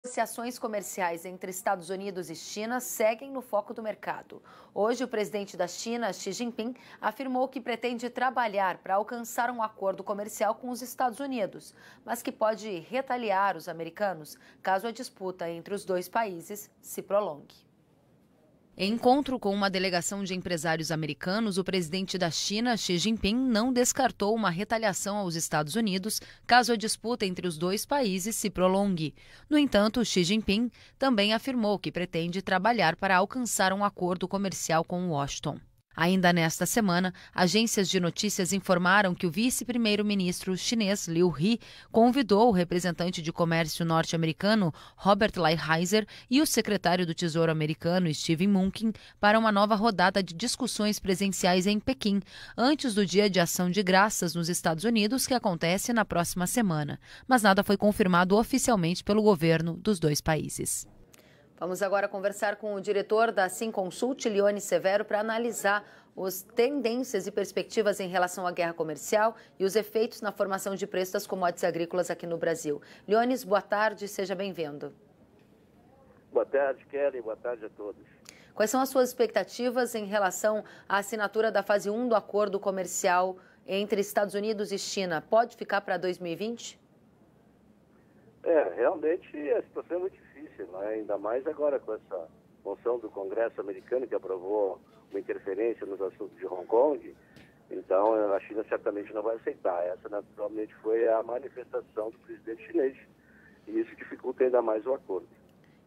Negociações comerciais entre Estados Unidos e China seguem no foco do mercado. Hoje, o presidente da China, Xi Jinping, afirmou que pretende trabalhar para alcançar um acordo comercial com os Estados Unidos, mas que pode retaliar os americanos caso a disputa entre os dois países se prolongue. Em encontro com uma delegação de empresários americanos, o presidente da China, Xi Jinping, não descartou uma retaliação aos Estados Unidos caso a disputa entre os dois países se prolongue. No entanto, Xi Jinping também afirmou que pretende trabalhar para alcançar um acordo comercial com Washington. Ainda nesta semana, agências de notícias informaram que o vice-primeiro-ministro chinês Liu He convidou o representante de comércio norte-americano Robert Lighthizer e o secretário do Tesouro americano Steven Mnuchin para uma nova rodada de discussões presenciais em Pequim, antes do Dia de Ação de Graças nos Estados Unidos, que acontece na próxima semana. Mas nada foi confirmado oficialmente pelo governo dos dois países. Vamos agora conversar com o diretor da Simconsult, Leone Severo, para analisar as tendências e perspectivas em relação à guerra comercial e os efeitos na formação de preços das commodities agrícolas aqui no Brasil. Leones, boa tarde, seja bem-vindo. Boa tarde, Kelly, boa tarde a todos. Quais são as suas expectativas em relação à assinatura da fase 1 do acordo comercial entre Estados Unidos e China? Pode ficar para 2020? Realmente a situação é muito difícil, né? Ainda mais agora com essa moção do Congresso americano que aprovou uma interferência nos assuntos de Hong Kong. Então a China certamente não vai aceitar. Essa naturalmente foi a manifestação do presidente chinês. E isso dificulta ainda mais o acordo.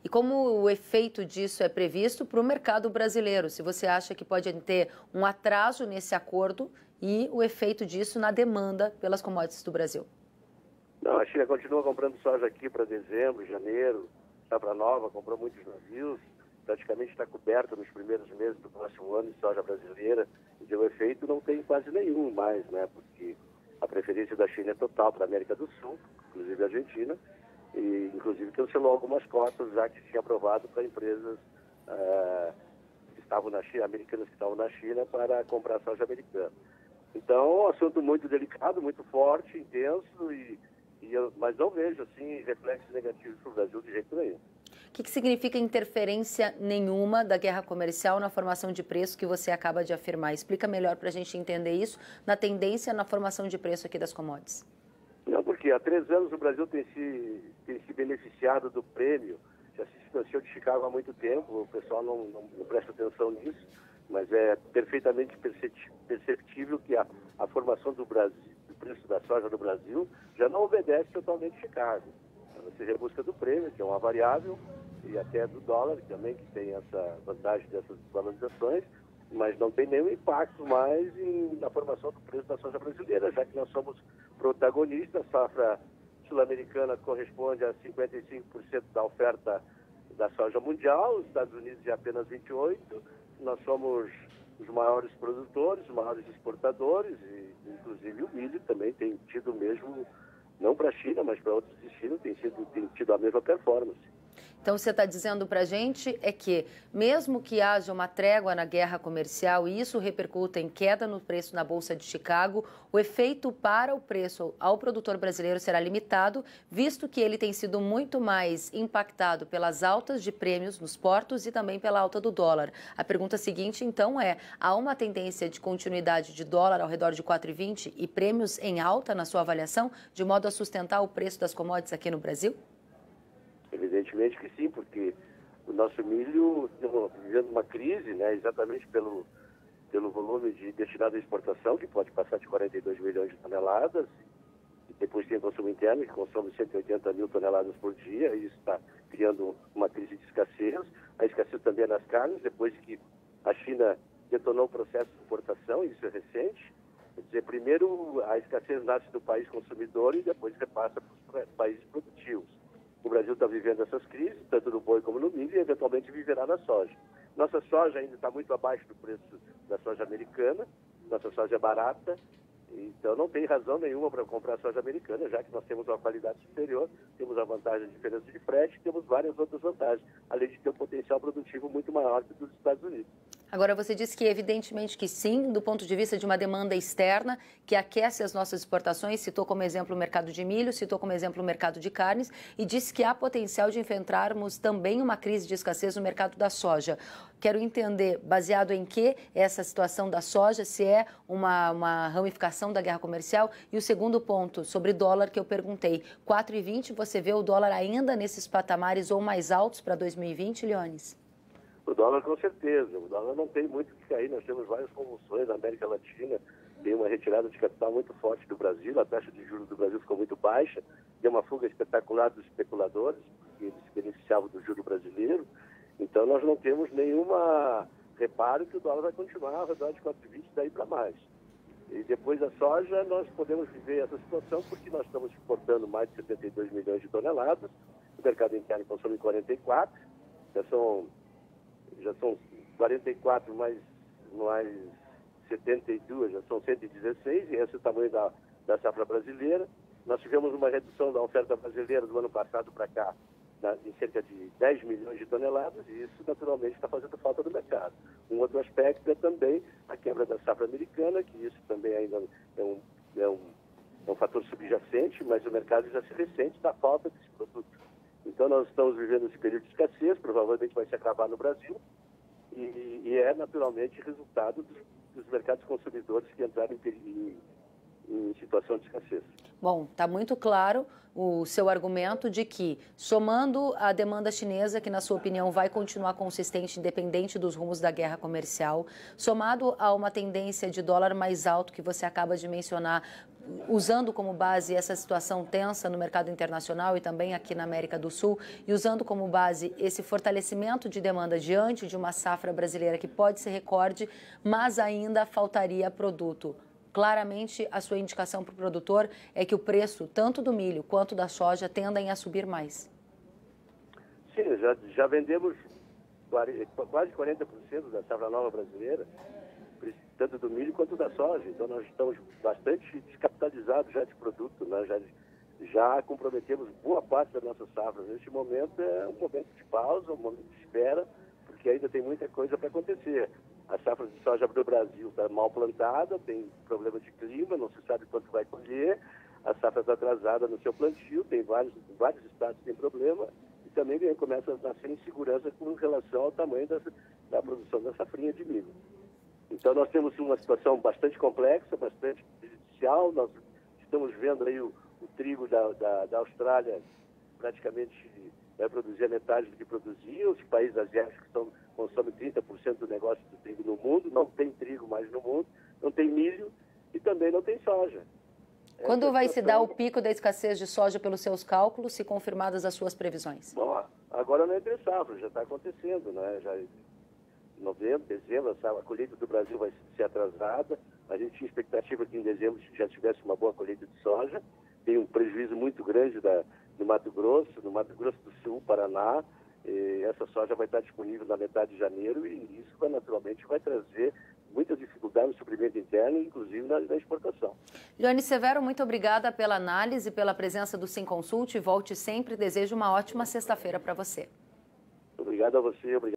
E como o efeito disso é previsto para o mercado brasileiro? Se você acha que pode ter um atraso nesse acordo e o efeito disso na demanda pelas commodities do Brasil? Não, a China continua comprando soja aqui para dezembro, janeiro, safra nova, comprou muitos navios, praticamente está coberta nos primeiros meses do próximo ano de soja brasileira, e o efeito não tem quase nenhum mais, né? Porque a preferência da China é total para a América do Sul, inclusive a Argentina, e inclusive cancelou algumas cotas já que tinha aprovado para empresas que estavam na China, americanas que estavam na China, para comprar soja americana. Então, é um assunto muito delicado, muito forte, intenso, mas não vejo assim reflexos negativos para o Brasil de jeito nenhum. O que significa interferência nenhuma da guerra comercial na formação de preço que você acaba de afirmar? Explica melhor para a gente entender isso na tendência na formação de preço aqui das commodities. Não, porque há 3 anos o Brasil tem se beneficiado do prêmio, já se distanciou de Chicago há muito tempo, o pessoal não presta atenção nisso, mas é perfeitamente perceptível que a formação do Brasil, do preço da soja do Brasil, já não obedece totalmente Chicago. Você rebusca do prêmio, que é uma variável, e até do dólar também, que tem essa vantagem dessas valorizações, mas não tem nenhum impacto mais na formação do preço da soja brasileira, já que nós somos protagonistas. A safra sul-americana corresponde a 55% da oferta da soja mundial, os Estados Unidos é apenas 28%. Nós somos os maiores produtores, os maiores exportadores, e inclusive o milho também tem tido mesmo, não para a China, mas para outros destinos, tem tido a mesma performance. Então, você está dizendo para a gente é que, mesmo que haja uma trégua na guerra comercial e isso repercuta em queda no preço na Bolsa de Chicago, o efeito para o preço ao produtor brasileiro será limitado, visto que ele tem sido muito mais impactado pelas altas de prêmios nos portos e também pela alta do dólar. A pergunta seguinte, então, há uma tendência de continuidade de dólar ao redor de 4,20 e prêmios em alta na sua avaliação, de modo a sustentar o preço das commodities aqui no Brasil? Evidentemente que sim, porque o nosso milho está vivendo uma crise, né, exatamente pelo volume destinado à exportação, que pode passar de 42 milhões de toneladas, e depois tem o consumo interno, que consome 180 mil toneladas por dia, e isso está criando uma crise de escassez. A escassez também é nas carnes, depois que a China detonou o processo de importação, isso é recente. Quer dizer, primeiro a escassez nasce do país consumidor e depois repassa para os países produtivos. O Brasil está vivendo essas crises, tanto no boi como no milho, e eventualmente viverá na soja. Nossa soja ainda está muito abaixo do preço da soja americana, nossa soja é barata, Então não tem razão nenhuma para comprar soja americana, já que nós temos uma qualidade superior, temos a vantagem de diferença de frete, temos várias outras vantagens, além de ter um potencial produtivo muito maior que dos Estados Unidos. Agora, você disse que evidentemente que sim, do ponto de vista de uma demanda externa que aquece as nossas exportações, citou como exemplo o mercado de milho, citou como exemplo o mercado de carnes e disse que há potencial de enfrentarmos também uma crise de escassez no mercado da soja. Quero entender, baseado em que essa situação da soja, se é uma ramificação da guerra comercial. E o segundo ponto, sobre dólar, que eu perguntei, 4,20, você vê o dólar ainda nesses patamares ou mais altos para 2020, Leones? O dólar, com certeza. O dólar não tem muito o que cair. Nós temos várias convulsões na América Latina. Tem uma retirada de capital muito forte do Brasil. A taxa de juros do Brasil ficou muito baixa. Deu uma fuga espetacular dos especuladores, que eles se beneficiavam do juro brasileiro. Então, nós não temos nenhuma reparo que o dólar vai continuar ao redor de 4,20 daí para mais. E depois da soja, nós podemos viver essa situação porque nós estamos exportando mais de 72 milhões de toneladas. O mercado interno consome 44. Já são 44 mais 72, já são 116, e esse é o tamanho da safra brasileira. Nós tivemos uma redução da oferta brasileira do ano passado para cá, em cerca de 10 milhões de toneladas, e isso naturalmente está fazendo falta no mercado. Um outro aspecto é também a quebra da safra americana, que isso também ainda é um fator subjacente, mas o mercado já se ressente da falta desse produto. Então nós estamos vivendo esse período de escassez, provavelmente vai se agravar no Brasil, e é naturalmente resultado dos mercados consumidores que entraram em situação de escassez. Bom, está muito claro o seu argumento de que, somando a demanda chinesa, que na sua opinião vai continuar consistente, independente dos rumos da guerra comercial, somado a uma tendência de dólar mais alto que você acaba de mencionar, usando como base essa situação tensa no mercado internacional e também aqui na América do Sul, e usando como base esse fortalecimento de demanda diante de uma safra brasileira que pode ser recorde, mas ainda faltaria produto. Claramente, a sua indicação para o produtor é que o preço, tanto do milho quanto da soja, tendem a subir mais. Sim, já vendemos quase 40% da safra nova brasileira, tanto do milho quanto da soja. Então, nós estamos bastante descapitalizados já de produto, né? Já comprometemos boa parte das nossas safras. Neste momento é um momento de pausa, um momento de espera, porque ainda tem muita coisa para acontecer. A safra de soja do Brasil está mal plantada, tem problema de clima, não se sabe quanto vai colher. A safra está atrasada no seu plantio, tem vários estados que têm problema. E também começa a nascer insegurança com relação ao tamanho da produção da safrinha de milho. Então nós temos uma situação bastante complexa, bastante prejudicial. Nós estamos vendo aí o trigo da Austrália praticamente vai produzir a metade do que produzia. Os países asiáticos consomem 30% do negócio do trigo no mundo. Não tem trigo mais no mundo, não tem milho e também não tem soja. Quando vai se dar o pico da escassez de soja pelos seus cálculos, se confirmadas as suas previsões? Bom, agora não é entre safra, já está acontecendo, né? Já em novembro, dezembro, a colheita do Brasil vai ser atrasada. A gente tinha expectativa que em dezembro já tivesse uma boa colheita de soja. Tem um prejuízo muito grande no Mato Grosso do Sul, Paraná. Essa soja vai estar disponível na metade de janeiro e isso naturalmente vai trazer muitas dificuldades no suprimento interno, inclusive na exportação. Leone Severo, muito obrigada pela análise, pela presença do Sim Consult. Volte sempre. Desejo uma ótima sexta-feira para você. Obrigado a você. Obrigado.